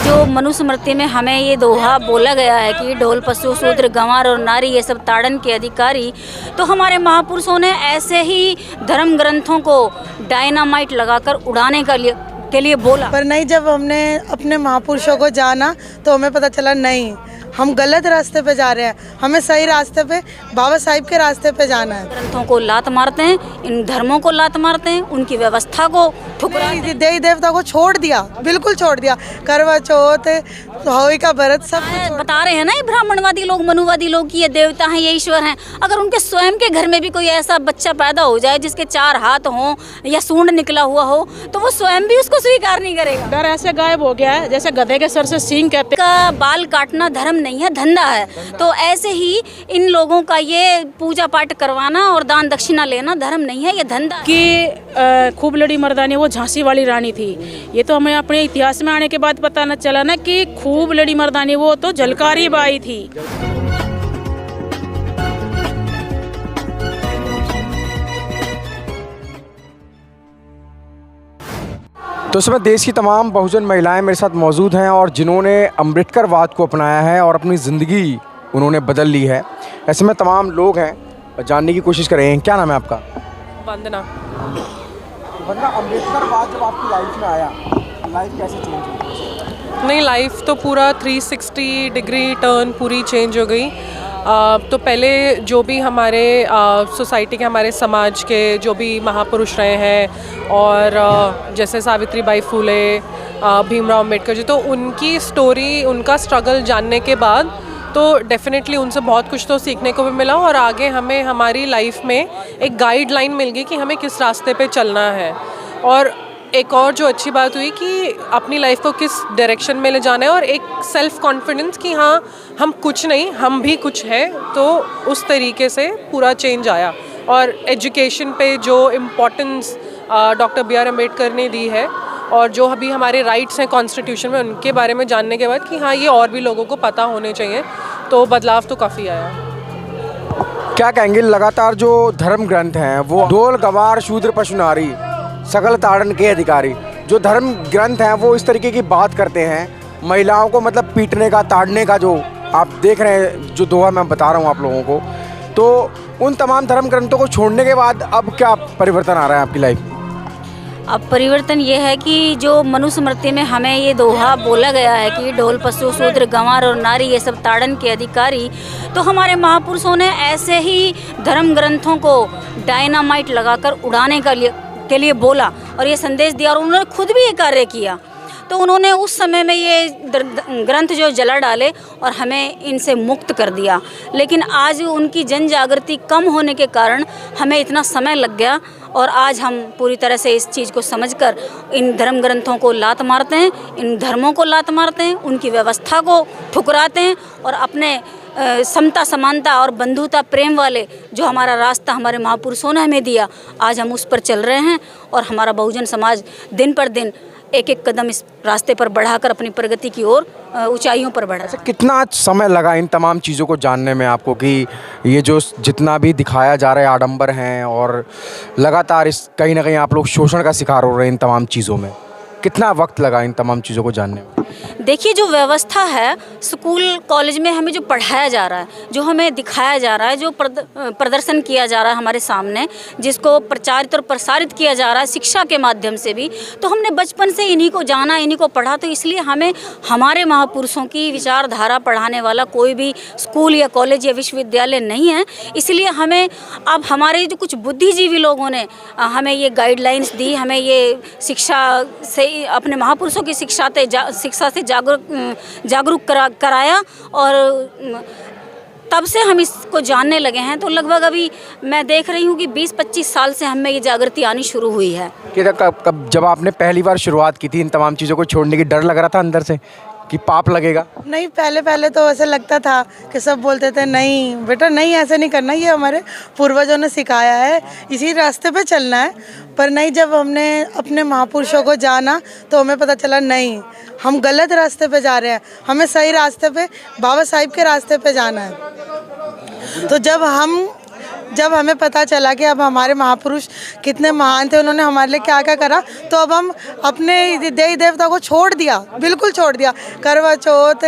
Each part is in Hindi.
जो मनुस्मृति में हमें ये दोहा बोला गया है कि ढोल पशु शूद्र गंवार और नारी ये सब ताड़न के अधिकारी, तो हमारे महापुरुषों ने ऐसे ही धर्म ग्रंथों को डायनामाइट लगाकर उड़ाने के लिए बोला। पर नहीं, जब हमने अपने महापुरुषों को जाना तो हमें पता चला नहीं, हम गलत रास्ते पे जा रहे हैं, हमें सही रास्ते पे बाबा साहिब के रास्ते पे जाना है। ग्रंथों को लात मारते हैं, इन धर्मों को लात मारते हैं, उनकी व्यवस्था को ठुकराते हैं। देवी देवता को छोड़ दिया, बिल्कुल छोड़ दिया। करवा चौथ, होली का व्रत सब बता रहे हैं ना ये ब्राह्मणवादी लोग, मनुवादी लोग कि ये देवता हैं, ये ईश्वर हैं। अगर उनके स्वयं के घर में भी कोई ऐसा बच्चा पैदा हो जाए जिसके 4 हाथ हों या सूंड निकला हुआ हो, तो वो स्वयं भी उसको स्वीकार नहीं करेगा। डर ऐसे गायब हो गया है जैसे गधे के सर से सींग कहते का बाल काटना धर्म नहीं है, धंधा है। तो ऐसे ही इन लोगों का ये पूजा पाठ करवाना और दान दक्षिणा लेना धर्म नहीं है, ये धंधा कि खूब लड़ी मर्दानी वो झांसी वाली रानी थी। ये तो हमें अपने इतिहास में आने के बाद पता न चला ना कि खूब लड़ी मर्दानी वो तो झलकारी बाई थी। तो इस समय देश की तमाम बहुजन महिलाएं मेरे साथ मौजूद हैं और जिन्होंने अम्बेडकरवाद को अपनाया है और अपनी ज़िंदगी उन्होंने बदल ली है। ऐसे में तमाम लोग हैं, जानने की कोशिश करें। क्या नाम है आपका? वंदना। वंदना, अम्बेडकरवाद जब आपकी लाइफ में आया, लाइफ कैसे चेंज हुई? नहीं, लाइफ तो पूरा 360 डिग्री टर्न पूरी चेंज हो गई। तो पहले जो भी हमारे सोसाइटी के, हमारे समाज के जो भी महापुरुष रहे हैं और जैसे सावित्री बाई फुले, भीमराव अम्बेडकर जी, तो उनकी स्टोरी, उनका स्ट्रगल जानने के बाद तो डेफिनेटली उनसे बहुत कुछ तो सीखने को भी मिला और आगे हमें हमारी लाइफ में एक गाइडलाइन मिल गई कि हमें किस रास्ते पे चलना है। और एक और जो अच्छी बात हुई कि अपनी लाइफ को किस डायरेक्शन में ले जाना है और एक सेल्फ कॉन्फिडेंस कि हाँ, हम कुछ नहीं, हम भी कुछ हैं। तो उस तरीके से पूरा चेंज आया। और एजुकेशन पे जो importance doctor B R Ambedkar ने दी है और जो अभी हमारे राइट्स हैं कॉन्स्टिट्यूशन में, उनके बारे में जानने के बाद कि हाँ, ये और भी लोगों को पता होने चाहिए, तो बदलाव तो काफ़ी आया। क्या कहेंगे, लगातार जो धर्म ग्रंथ हैं वो ढोल गंवार शूद्र पशु नारी सकल ताड़न के अधिकारी, जो धर्म ग्रंथ हैं वो इस तरीके की बात करते हैं, महिलाओं को मतलब पीटने का, ताड़ने का, जो आप देख रहे हैं, जो दोहा मैं बता रहा हूँ आप लोगों को, तो उन तमाम धर्म ग्रंथों को छोड़ने के बाद अब क्या परिवर्तन आ रहा है आपकी लाइफ? अब परिवर्तन ये है कि जो मनुस्मृति में हमें ये दोहा बोला गया है कि ढोल पशु शूद्र गंवार और नारी ये सब ताड़न के अधिकारी, तो हमारे महापुरुषों ने ऐसे ही धर्म ग्रंथों को डायनामाइट लगाकर उड़ाने के लिए बोला और ये संदेश दिया और उन्होंने खुद भी ये कार्य किया। तो उन्होंने उस समय में ये ग्रंथ जो जला डाले और हमें इनसे मुक्त कर दिया। लेकिन आज उनकी जन जागृति कम होने के कारण हमें इतना समय लग गया और आज हम पूरी तरह से इस चीज़ को समझकर इन धर्म ग्रंथों को लात मारते हैं, इन धर्मों को लात मारते हैं, उनकी व्यवस्था को ठुकराते हैं और अपने समता समानता और बंधुता प्रेम वाले जो हमारा रास्ता हमारे महापुरुषों ने हमें दिया, आज हम उस पर चल रहे हैं और हमारा बहुजन समाज दिन पर दिन एक एक कदम इस रास्ते पर बढ़ाकर अपनी प्रगति की ओर ऊंचाइयों पर बढ़ा। कितना समय लगा इन तमाम चीज़ों को जानने में आपको कि ये जो जितना भी दिखाया जा रहा है आडंबर हैं और लगातार इस कहीं ना कहीं आप लोग शोषण का शिकार हो रहे हैं इन तमाम चीज़ों में, कितना वक्त लगा इन तमाम चीज़ों को जानने में? देखिए, जो व्यवस्था है स्कूल कॉलेज में हमें जो पढ़ाया जा रहा है, जो हमें दिखाया जा रहा है, जो प्रदर्शन किया जा रहा है हमारे सामने, जिसको प्रचारित और प्रसारित किया जा रहा है शिक्षा के माध्यम से भी, तो हमने बचपन से इन्हीं को जाना, इन्हीं को पढ़ा। तो इसलिए हमें हमारे महापुरुषों की विचारधारा पढ़ाने वाला कोई भी स्कूल या कॉलेज या विश्वविद्यालय नहीं है। इसलिए हमें अब हमारे जो कुछ बुद्धिजीवी लोगों ने हमें ये गाइडलाइंस दी, हमें ये शिक्षा से, अपने महापुरुषों की शिक्षा से जागरूक कराया और तब से हम इसको जानने लगे हैं। तो लगभग अभी मैं देख रही हूँ कि 20-25 साल से हमें ये जागृति आनी शुरू हुई है। कि कब जब आपने पहली बार शुरुआत की थी इन तमाम चीज़ों को छोड़ने की, डर लग रहा था अंदर से कि पाप लगेगा? नहीं, पहले तो ऐसे लगता था कि सब बोलते थे नहीं बेटा नहीं, ऐसे नहीं करना, ये हमारे पूर्वजों ने सिखाया है, इसी रास्ते पे चलना है। पर नहीं, जब हमने अपने महापुरुषों को जाना तो हमें पता चला नहीं, हम गलत रास्ते पे जा रहे हैं, हमें सही रास्ते पे बाबा साहिब के रास्ते पे जाना है। तो जब हम जब हमें पता चला कि अब हमारे महापुरुष कितने महान थे, उन्होंने हमारे लिए क्या क्या करा, तो अब हम अपने देवी देवता को छोड़ दिया, बिल्कुल छोड़ दिया। करवा चौथ,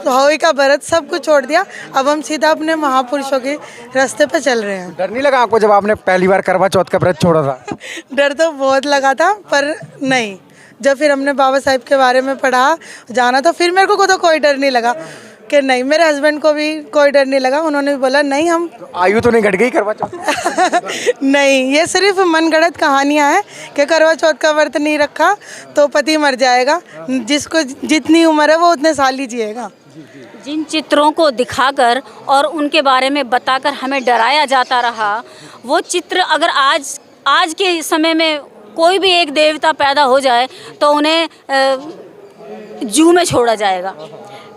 होली का व्रत सब कुछ छोड़ दिया। अब हम सीधा अपने महापुरुषों के रास्ते पे चल रहे हैं। डर नहीं लगा आपको जब आपने पहली बार करवा चौथ का व्रत छोड़ा था? डर तो बहुत लगा था, पर नहीं, जब फिर हमने बाबा साहिब के बारे में पढ़ा, जाना, तो फिर मेरे को तो कोई डर नहीं लगा कि नहीं। मेरे हस्बैंड को भी कोई डर नहीं लगा, उन्होंने भी बोला नहीं हम आयु तो नहीं घट गई करवा चौथ? नहीं, ये सिर्फ मनगढ़ंत कहानियाँ हैं कि करवा चौथ का व्रत नहीं रखा तो पति मर जाएगा। जिसको जितनी उम्र है वो उतने साल ही जिएगा। जिन चित्रों को दिखाकर और उनके बारे में बताकर हमें डराया जाता रहा, वो चित्र अगर आज के समय में कोई भी एक देवता पैदा हो जाए तो उन्हें जू में छोड़ा जाएगा,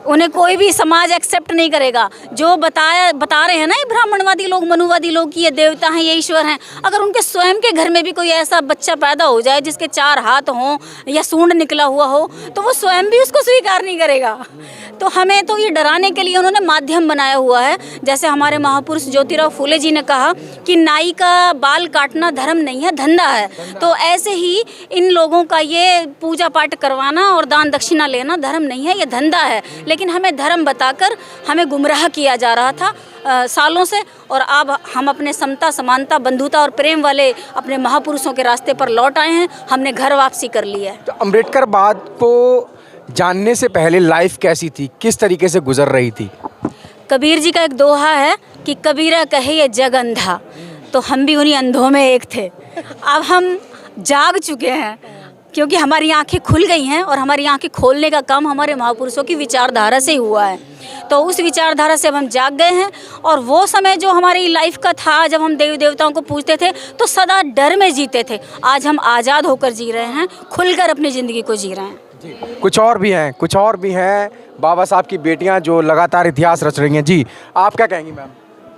उन्हें कोई भी समाज एक्सेप्ट नहीं करेगा। जो बता रहे हैं ना ये ब्राह्मणवादी लोग, मनुवादी लोग कि ये देवता हैं, ये ईश्वर हैं, अगर उनके स्वयं के घर में भी कोई ऐसा बच्चा पैदा हो जाए जिसके 4 हाथ हों या सूंड निकला हुआ हो, तो वो स्वयं भी उसको स्वीकार नहीं करेगा। तो हमें तो ये डराने के लिए उन्होंने माध्यम बनाया हुआ है। जैसे हमारे महापुरुष ज्योतिराव फूले जी ने कहा कि नाई का बाल काटना धर्म नहीं है, धंधा है। तो ऐसे ही इन लोगों का ये पूजा पाठ करवाना और दान दक्षिणा लेना धर्म नहीं है, ये धंधा है। लेकिन हमें धर्म बताकर हमें गुमराह किया जा रहा था सालों से, और अब हम अपने समता, समानता, बंधुता और प्रेम वाले अपने महापुरुषों के रास्ते पर लौट आए हैं। हमने घर वापसी कर ली है। तो अम्बेडकर बाद को जानने से पहले लाइफ कैसी थी, किस तरीके से गुजर रही थी? कबीर जी का एक दोहा है कि कबीरा कहे ये जग अंधा, तो हम भी उन्हीं अंधों में एक थे। अब हम जाग चुके हैं क्योंकि हमारी आंखें खुल गई हैं, और हमारी आंखें खोलने का काम हमारे महापुरुषों की विचारधारा से हुआ है। तो उस विचारधारा से अब हम जाग गए हैं। और वो समय जो हमारी लाइफ का था, जब हम देवी देवताओं को पूजते थे तो सदा डर में जीते थे, आज हम आज़ाद होकर जी रहे हैं, खुलकर अपनी ज़िंदगी को जी रहे हैं। कुछ और भी हैं बाबा साहब की बेटियां जो लगातार इतिहास रच रही हैं। जी, आप क्या कहेंगी मैम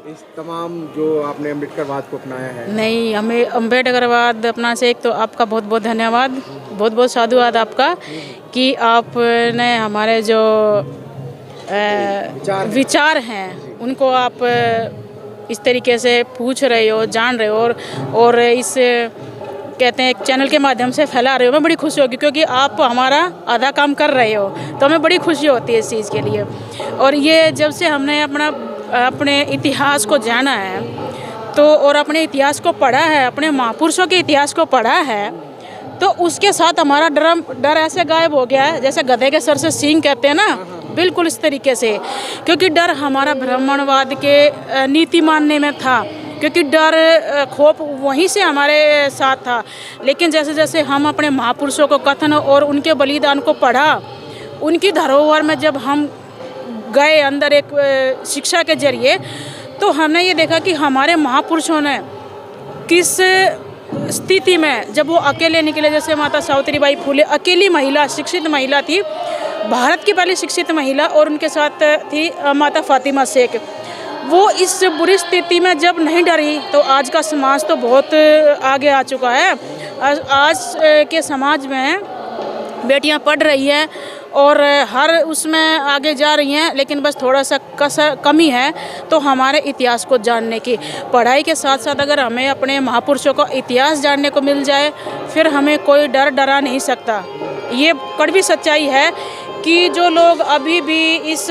इस तमाम जो आपने अम्बेडकरवाद को अपनाया है? नहीं, हमें अम्बेडकरवाद अपना से एक तो आपका बहुत बहुत धन्यवाद, बहुत बहुत साधुवाद आपका कि आपने हमारे जो विचार हैं उनको आप इस तरीके से पूछ रहे हो, जान रहे हो, और इस कहते हैं एक चैनल के माध्यम से फैला रहे हो। मैं बड़ी खुशी होगी क्योंकि आप हमारा आधा काम कर रहे हो, तो हमें बड़ी खुशी होती है इस चीज़ के लिए। और ये जब से हमने अपने इतिहास को जाना है तो, और अपने इतिहास को पढ़ा है, अपने महापुरुषों के इतिहास को पढ़ा है, तो उसके साथ हमारा डर ऐसे गायब हो गया है जैसे गधे के सर से सींग कहते हैं ना, बिल्कुल इस तरीके से। क्योंकि डर हमारा ब्राह्मणवाद के नीति मानने में था, क्योंकि डर खौफ वहीं से हमारे साथ था। लेकिन जैसे जैसे हम अपने महापुरुषों को कथन और उनके बलिदान को पढ़ा, उनकी धरोहर में जब हम गए अंदर एक शिक्षा के जरिए, तो हमने ये देखा कि हमारे महापुरुषों ने किस स्थिति में, जब वो अकेले निकले, जैसे माता सावित्रीबाई फुले अकेली महिला, शिक्षित महिला थी, भारत की पहली शिक्षित महिला, और उनके साथ थी माता फातिमा शेख। वो इस बुरी स्थिति में जब नहीं डरी, तो आज का समाज तो बहुत आगे आ चुका है। आज के समाज में बेटियां पढ़ रही हैं और हर उसमें आगे जा रही हैं, लेकिन बस थोड़ा सा कमी है तो हमारे इतिहास को जानने की। पढ़ाई के साथ साथ अगर हमें अपने महापुरुषों का इतिहास जानने को मिल जाए, फिर हमें कोई डरा नहीं सकता। ये कड़वी सच्चाई है कि जो लोग अभी भी इस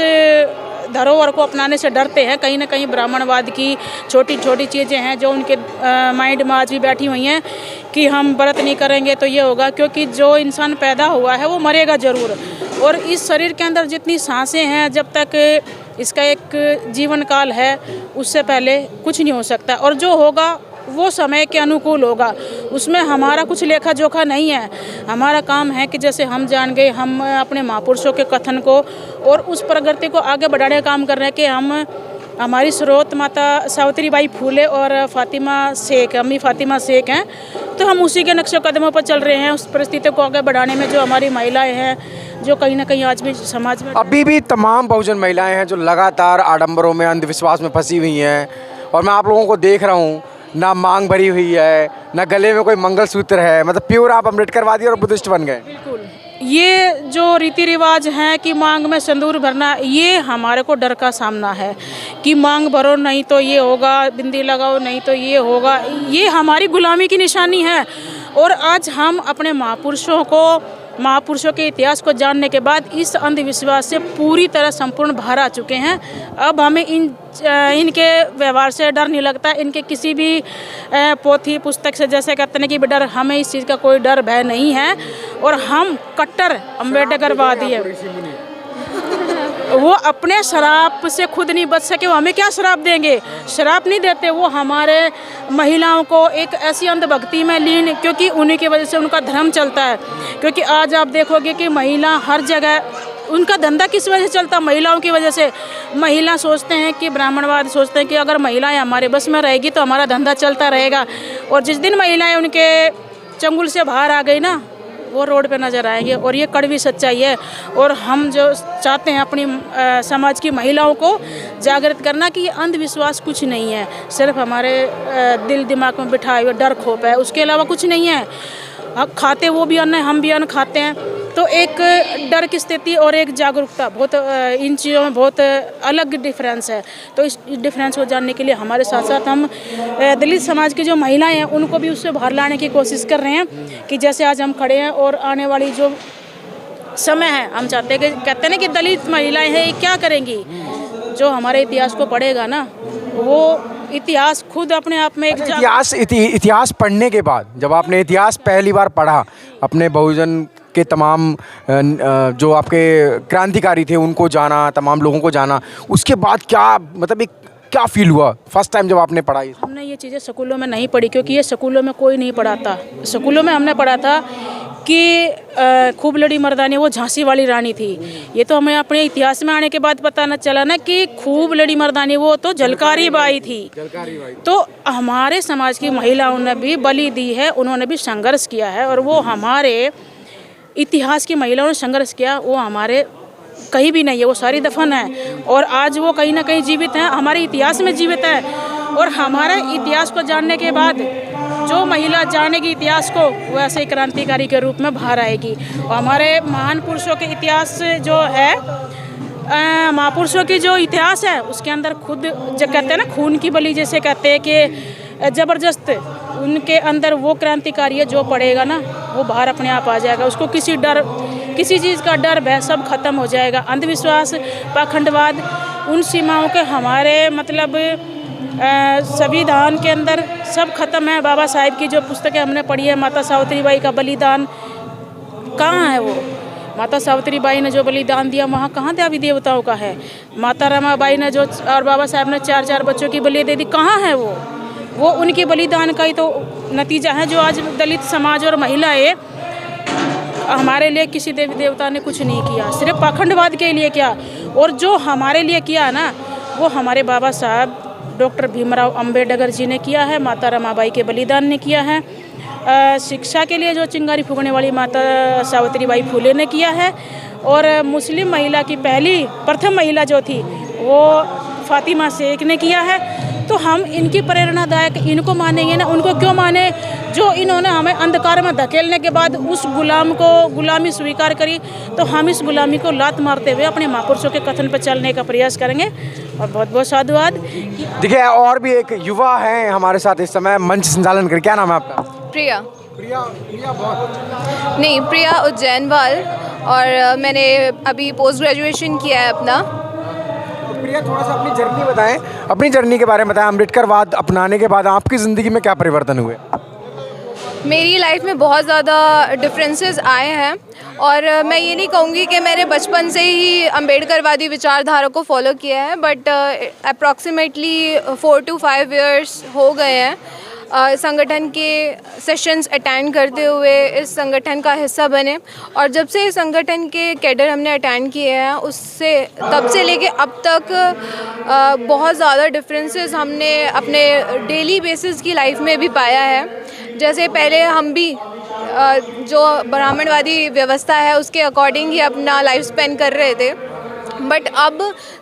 धरोहर को अपनाने से डरते हैं, कहीं ना कहीं ब्राह्मणवाद की छोटी छोटी चीज़ें हैं जो उनके माइंड में आज भी बैठी हुई हैं कि हम व्रत नहीं करेंगे तो ये होगा। क्योंकि जो इंसान पैदा हुआ है वो मरेगा ज़रूर, और इस शरीर के अंदर जितनी सांसें हैं, जब तक इसका एक जीवन काल है, उससे पहले कुछ नहीं हो सकता। और जो होगा वो समय के अनुकूल होगा, उसमें हमारा कुछ लेखा जोखा नहीं है। हमारा काम है कि जैसे हम जान गए, हम अपने महापुरुषों के कथन को और उस प्रगति को आगे बढ़ाने का काम कर रहे हैं कि हम, हमारी स्रोत माता सावित्रीबाई फुले और फातिमा शेख, अम्मी फातिमा शेख हैं, तो हम उसी के नक्शे कदमों पर चल रहे हैं। उस परिस्थिति को आगे बढ़ाने में जो हमारी महिलाएं हैं, जो कहीं ना कहीं आज भी समाज में अभी भी तमाम बहुजन महिलाएं हैं जो लगातार आडंबरों में, अंधविश्वास में फंसी हुई हैं। और मैं आप लोगों को देख रहा हूँ, ना मांग भरी हुई है, ना गले में कोई मंगलसूत्र है, मतलब प्योर आप अम्बेडकरवादी और बुद्धिस्ट बन गए। बिल्कुल ये जो रीति रिवाज हैं कि मांग में सिंदूर भरना, ये हमारे को डर का सामना है कि मांग भरो नहीं तो ये होगा, बिंदी लगाओ नहीं तो ये होगा, ये हमारी गुलामी की निशानी है। और आज हम अपने महापुरुषों के इतिहास को जानने के बाद इस अंधविश्वास से पूरी तरह संपूर्ण बाहर आ चुके हैं। अब हमें इनके व्यवहार से डर नहीं लगता, इनके किसी भी पोथी पुस्तक से जैसे कहते हैं कि डर, हमें इस चीज़ का कोई डर भय नहीं है। और हम कट्टर अम्बेडकरवादी है। वो अपने शराब से खुद नहीं बच सके, वो हमें क्या शराब देंगे? शराब नहीं देते। वो हमारे महिलाओं को एक ऐसी अंधभक्ति में लीन, क्योंकि उन्हीं की वजह से उनका धर्म चलता है। क्योंकि आज आप देखोगे कि महिला हर जगह, उनका धंधा किस वजह से चलता? महिलाओं की वजह से। महिला सोचते हैं कि ब्राह्मणवाद सोचते हैं कि अगर महिलाएं हमारे बस में रहेगी तो हमारा धंधा चलता रहेगा। और जिस दिन महिलाएं उनके चंगुल से बाहर आ गई ना, वो रोड पे नज़र आएंगे। और ये कड़वी सच्चाई है। और हम जो चाहते हैं अपनी समाज की महिलाओं को जागृत करना कि ये अंधविश्वास कुछ नहीं है, सिर्फ हमारे दिल दिमाग में बिठाए हुए डर खोप है, उसके अलावा कुछ नहीं है। खाते वो भी अन्न है, हम भी अन्न खाते हैं। तो एक डर की स्थिति और एक जागरूकता, बहुत इन चीज़ों में बहुत अलग डिफरेंस है। तो इस डिफरेंस को जानने के लिए हमारे साथ साथ हम दलित समाज की जो महिलाएं हैं उनको भी उससे बाहर लाने की कोशिश कर रहे हैं कि जैसे आज हम खड़े हैं और आने वाली जो समय है, हम चाहते हैं कि कहते हैं ना कि दलित महिलाएं हैं, ये क्या करेंगी? जो हमारे इतिहास को पढ़ेगा ना, वो इतिहास खुद अपने आप में एक इतिहास पढ़ने के बाद, जब आपने इतिहास पहली बार पढ़ा, अपने बहुजन के तमाम जो आपके क्रांतिकारी थे उनको जाना, तमाम लोगों को जाना, उसके बाद क्या मतलब एक क्या फील हुआ फर्स्ट टाइम जब आपने पढ़ा? हमने ये चीज़ें स्कूलों में नहीं पढ़ी, क्योंकि ये स्कूलों में कोई नहीं पढ़ाता। स्कूलों में हमने पढ़ा था कि खूब लड़ी मर्दानी वो झांसी वाली रानी थी। ये तो हमें अपने इतिहास में आने के बाद पता न चला ना कि खूब लड़ी मर्दानी वो तो झलकारी बाई थी। तो हमारे समाज की महिलाओं ने भी बलि दी है, उन्होंने भी संघर्ष किया है। और वो हमारे इतिहास की महिलाओं ने संघर्ष किया, वो हमारे कहीं भी नहीं है, वो सारी दफन है। और आज वो कहीं ना कहीं जीवित हैं, हमारे इतिहास में जीवित है। और हमारे इतिहास को जानने के बाद जो महिला जानेगी इतिहास को, वो ऐसे ही क्रांतिकारी के रूप में बाहर आएगी। और हमारे महान पुरुषों के इतिहास जो है, महापुरुषों की जो इतिहास है, उसके अंदर खुद जो कहते हैं ना खून की बलि, जैसे कहते हैं कि ज़बरदस्त उनके अंदर वो क्रांतिकारी है, जो पढ़ेगा ना वो बाहर अपने आप आ जाएगा। उसको किसी चीज़ का डर भय सब खत्म हो जाएगा। अंधविश्वास, पाखंडवाद, उन सीमाओं के हमारे मतलब संविधान के अंदर सब खत्म है। बाबा साहिब की जो पुस्तकें हमने पढ़ी है, माता सावित्री बाई का बलिदान कहाँ है? वो माता सावित्री बाई ने जो बलिदान दिया, वहाँ कहाँ देवी देवताओं का है? माता रमाबाई ने जो और बाबा साहब ने 4 बच्चों की बलि दे दी, कहाँ है वो उनके बलिदान का ही तो नतीजा है। जो आज दलित समाज और महिलाएं, हमारे लिए किसी देवी देवता ने कुछ नहीं किया, सिर्फ पाखंडवाद के लिए किया। और जो हमारे लिए किया ना, वो हमारे बाबा साहब डॉक्टर भीमराव अंबेडकर जी ने किया है, माता रमाबाई के बलिदान ने किया है। शिक्षा के लिए जो चिंगारी फूकने वाली माता सावित्री बाई फुले ने किया है। और मुस्लिम महिला की प्रथम महिला जो थी वो फातिमा शेख ने किया है। तो हम इनकी प्रेरणादायक इनको मानेंगे ना, उनको क्यों माने जो इन्होंने हमें अंधकार में धकेलने के बाद उस गुलामी स्वीकार करी। तो हम इस गुलामी को लात मारते हुए अपने महापुरुषों के कथन पर चलने का प्रयास करेंगे। और बहुत बहुत साधुवाद। देखिए, और भी एक युवा हैं हमारे साथ इस समय मंच संचालन कर, क्या नाम है आपका? प्रिया बहुत नहीं, प्रिया उज्जैनवाल। और मैंने अभी पोस्ट ग्रेजुएशन किया है अपना। प्रिया, थोड़ा सा अपनी जर्नी बताएं, अपनी जर्नी के बारे में बताएं। अम्बेडकरवाद अपनाने के बाद आपकी ज़िंदगी में क्या परिवर्तन हुए? मेरी लाइफ में बहुत ज़्यादा डिफरेंसेस आए हैं। और मैं ये नहीं कहूँगी कि मैंने बचपन से ही अम्बेडकरवादी विचारधारा को फॉलो किया है, बट अप्रॉक्सीमेटली 4 to 5 years हो गए हैं संगठन के सेशंस अटेंड करते हुए इस संगठन का हिस्सा बने। और जब से इस संगठन के कैडर हमने अटेंड किए हैं, उससे तब से लेके अब तक बहुत ज़्यादा डिफरेंसेस हमने अपने डेली बेसिस की लाइफ में भी पाया है। जैसे पहले हम भी जो ब्राह्मणवादी व्यवस्था है उसके अकॉर्डिंग ही अपना लाइफ स्पेंड कर रहे थे, बट अब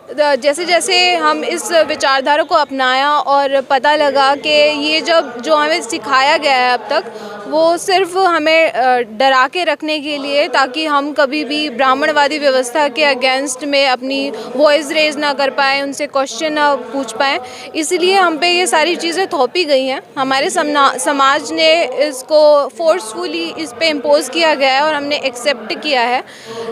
जैसे जैसे हम इस विचारधारा को अपनाया और पता लगा कि ये जो हमें सिखाया गया है अब तक, वो सिर्फ हमें डरा के रखने के लिए, ताकि हम कभी भी ब्राह्मणवादी व्यवस्था के अगेंस्ट में अपनी वॉइस रेज ना कर पाएँ, उनसे क्वेश्चन ना पूछ पाएँ। इसलिए हम पे ये सारी चीज़ें थोपी गई हैं। हमारे समाज ने इसको फोर्सफुली इस पे इम्पोज किया गया है और हमने एक्सेप्ट किया है।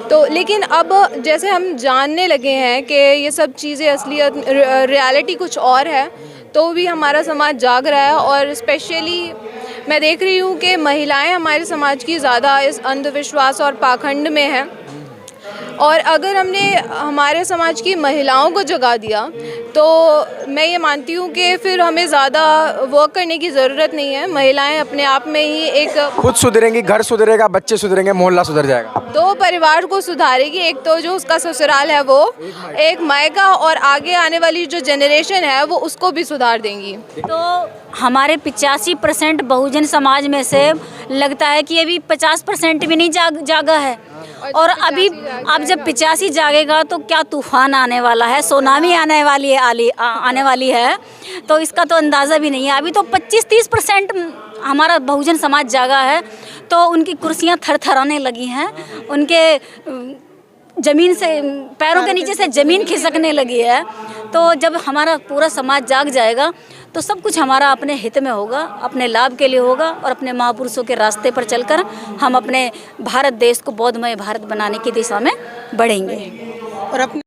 तो लेकिन अब जैसे हम जानने लगे हैं कि ये सब चीज़ें असलियत रियलिटी कुछ और है, तो भी हमारा समाज जाग रहा है। और स्पेशली मैं देख रही हूँ कि महिलाएं हमारे समाज की ज़्यादा इस अंधविश्वास और पाखंड में हैं, और अगर हमने हमारे समाज की महिलाओं को जगा दिया तो मैं ये मानती हूँ कि फिर हमें ज़्यादा वर्क करने की ज़रूरत नहीं है। महिलाएं अपने आप में ही एक खुद सुधरेंगी, घर सुधरेगा, बच्चे सुधरेंगे, मोहल्ला सुधर जाएगा। 2 परिवार को सुधारेगी, एक तो जो उसका ससुराल है वो, एक मायका, और आगे आने वाली जो जनरेशन है वो उसको भी सुधार देंगी। तो हमारे 85% बहुजन समाज में से लगता है कि अभी 50% भी नहीं जागा है। और अभी अब जब 85 जागेगा तो क्या तूफान आने वाला है, सुनामी आने वाली है, तो इसका तो अंदाज़ा भी नहीं है। अभी तो 25-30% हमारा बहुजन समाज जागा है, तो उनकी कुर्सियां थरथराने लगी हैं, उनके ज़मीन से, पैरों के नीचे से ज़मीन खिसकने लगी है। तो जब हमारा पूरा समाज जाग जाएगा तो सब कुछ हमारा अपने हित में होगा, अपने लाभ के लिए होगा, और अपने महापुरुषों के रास्ते पर चलकर हम अपने भारत देश को बौद्धमय भारत बनाने की दिशा में बढ़ेंगे। और अपने